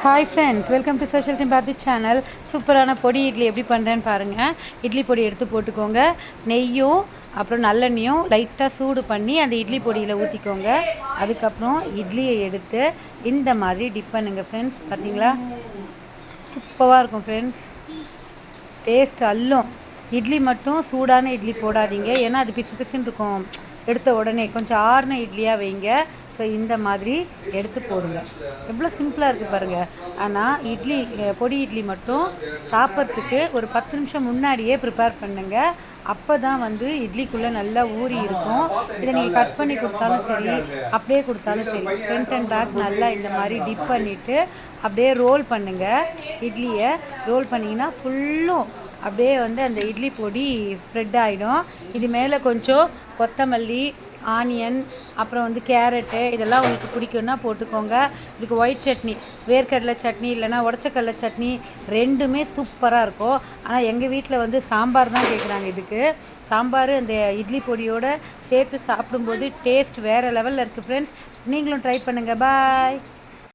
Hi friends, welcome to social team Bharathi channel. சூப்பரான பொடி இட்லி எப்படி பண்ணுறேன்னு பாருங்கள். இட்லி பொடி எடுத்து போட்டுக்கோங்க. நெய்யும் அப்புறம் நல்லெண்ணையும் லைட்டாக சூடு பண்ணி அந்த இட்லி பொடியில் ஊற்றிக்கோங்க. அதுக்கப்புறம் இட்லியை எடுத்து இந்த மாதிரி டிப் பண்ணுங்க ஃப்ரெண்ட்ஸ். பார்த்தீங்களா, சூப்பராக இருக்கும் ஃப்ரெண்ட்ஸ். டேஸ்ட் அல்லும். இட்லி மட்டும் சூடான இட்லி போடாதீங்க, ஏன்னா அது பிசு பிசுன்னு இருக்கும். எடுத்த உடனே கொஞ்சம் ஆறுன இட்லியாக வைங்க. ஸோ இந்த மாதிரி எடுத்து போடுங்க. எவ்வளோ சிம்பிளாக இருக்குது பாருங்கள். ஆனால் இட்லி பொடி இட்லி மட்டும் சாப்பிட்றதுக்கு ஒரு 10 நிமிஷம் முன்னாடியே ப்ரிப்பேர் பண்ணுங்கள். அப்போ தான் இட்லிக்குள்ளே நல்லா ஊறி இருக்கும். இதை நீங்கள் கட் பண்ணி கொடுத்தாலும் சரி, அப்படியே கொடுத்தாலும் சரி, ஃப்ரண்ட் அண்ட் பேக் நல்லா இந்த மாதிரி டிப் பண்ணிவிட்டு அப்படியே ரோல் பண்ணுங்கள். இட்லியை ரோல் பண்ணிங்கன்னா ஃபுல்லும் அப்படியே அந்த இட்லி பொடி ஸ்ப்ரெட் ஆகிடும். இது மேலே கொஞ்சம் கொத்தமல்லி, ஆனியன், அப்புறம் கேரட்டு இதெல்லாம் உங்களுக்கு பிடிக்குன்னா போட்டுக்கோங்க. இதுக்கு ஒயிட் சட்னி, வேர்க்கடலை சட்னி இல்லைனா உடச்சக்கடலை சட்னி ரெண்டுமே சூப்பராக இருக்கும். ஆனால் எங்கள் வீட்டில் சாம்பார் தான் கேட்குறாங்க. இதுக்கு சாம்பார் அந்த இட்லி பொடியோடு சேர்த்து சாப்பிடும்போது டேஸ்ட் வேறு லெவலில் இருக்குது ஃப்ரெண்ட்ஸ். நீங்களும் ட்ரை பண்ணுங்கள். பாய்.